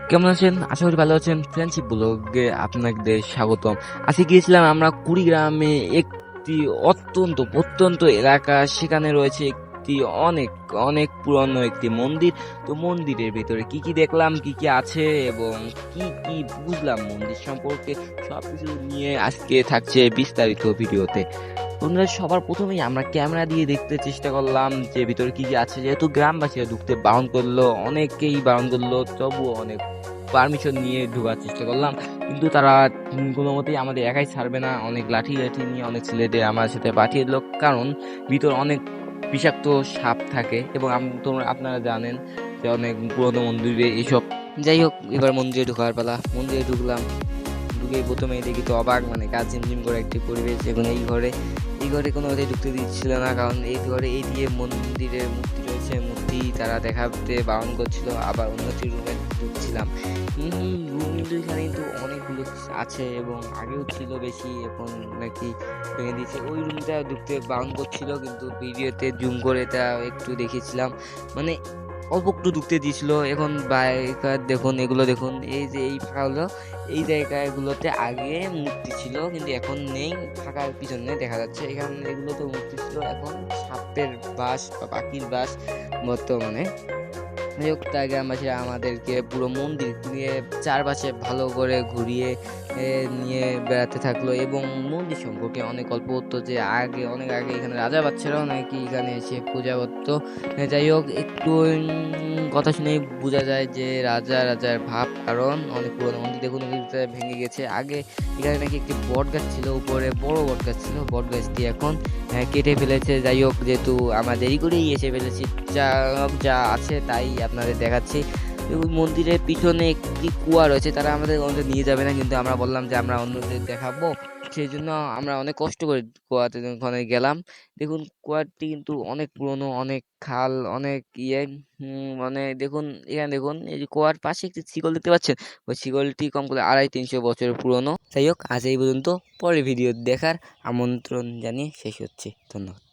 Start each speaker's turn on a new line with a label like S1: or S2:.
S1: কেমন আছেন? আশা করি ভালো আছেন। ফ্রেন্ডশিপ ব্লগে আপনাদের স্বাগতম। আজকে গিয়েছিলাম আমরা কুড়িগ্রামে একটি প্রত্যন্ত এলাকা। সেখানে রয়েছে একটি অনেক অনেক পুরনো একটি মন্দির। তো মন্দিরের ভেতরে কি কি দেখলাম, কি কি আছে এবং কি কি বুঝলাম মন্দির সম্পর্কে, সবকিছু নিয়ে আজকে থাকছে বিস্তারিত ভিডিওতে। বন্ধুরা, সবার প্রথমেই আমরা ক্যামেরা দিয়ে দেখতে চেষ্টা করলাম যে ভিতরে কি কি আছে। যেহেতু গ্রামবাসীরা ঢুকতে বারণ করলো, অনেকেই বারণ করলো, তবুও অনেক পারমিশন নিয়ে ঢোকার চেষ্টা করলাম, কিন্তু তারা কোনো মতেই আমাদের একাই ছাড়বে না। অনেক লাঠি লাঠি নিয়ে অনেক ছেলেদের আমার সাথে পাঠিয়ে দিল, কারণ ভিতর অনেক বিষাক্ত সাপ থাকে এবং আপনারা জানেন যে অনেক পুরোনো মন্দিরে এইসব। যাই হোক, এবার মন্দিরে ঢোকার পালা। মন্দিরে ঢুকলাম। ঢুকে প্রথমে দেখি তো অবাক, মানে গা ঝিমঝিম করে একটি পরিবেশ। এবং এই ঘরে কোনো মতেই ঢুকতে দিচ্ছিল না, কারণ এই ঘরে এই দিয়ে মন্দিরের মূর্তি রয়েছে, মূর্তি তারা দেখাতে বারণ করছিল। আবার অন্যটি রুমে ঢুকছিলাম। রুম দুইখানে কিন্তু অনেকগুলো আছে এবং আগেও ছিল বেশি, এখন নাকি ভেঙে দিয়েছে। ওই রুমটা ঢুকতে বারণ করছিল, কিন্তু ভিডিওতে জুম করে তা একটু দেখেছিলাম, মানে অল্প একটু ঢুকতে দিয়েছিল। এখন বাইকার দেখুন, এগুলো দেখুন, এই যে এই ফাঁকাগুলো, এই জায়গাগুলোতে আগে মূর্তি ছিল কিন্তু এখন নেই। ফাঁকার পিছনে দেখা যাচ্ছে এখানে এগুলো তো মূর্তি ছিল, এখন সাপের বাস বা পাখির বাস বর্তমানে। যাই হোক, তার গ্রামবাসীরা আমাদেরকে পুরো মন্দির নিয়ে চারপাশে ভালো করে ঘুরিয়ে নিয়ে বেড়াতে থাকলো এবং মন্দির সম্পর্কে অনেক গল্প হতো, যে অনেক আগে এখানে রাজা বাচ্চারাও নাকি এখানে এসে পূজা করতো। যাই হোক, একটু কথা শুনেই বোঝা যায় যে রাজার ভাব, কারণ অনেক পুরোনো মন্দির। দেখুন, এটা ভেঙে গেছে। আগে এখানে নাকি একটি বট গাছ ছিল, উপরে বড় বট গাছ ছিল, বট গাছটি এখন কেটে ফেলেছে। যাই হোক, যেহেতু আমরা দেরি করেই এসে ফেলেছি, যা আছে তাই আপনাদের দেখাচ্ছি। ওই মন্দিরের পিছনে একটি কুয়া রয়েছে, তারা আমাদের নিয়ে যাবে না, কিন্তু আমরা বললাম যে আমরা অন্যদের দেখাবো। সেই জন্য আমরা অনেক কষ্ট করে কুয়াতে ওখানে গেলাম। দেখুন, কুয়াটি কিন্তু অনেক পুরনো, অনেক খাল, অনেক মানে দেখুন, এখানে দেখুন, এই যে কুয়ার পাশে একটি শিকল দেখতে পাচ্ছেন, ওই শিকলটি কম করে 250-300 বছরের পুরনো। যাই হোক, আজ এই পর্যন্ত। পরের ভিডিও দেখার আমন্ত্রণ জানিয়ে শেষ হচ্ছে। ধন্যবাদ।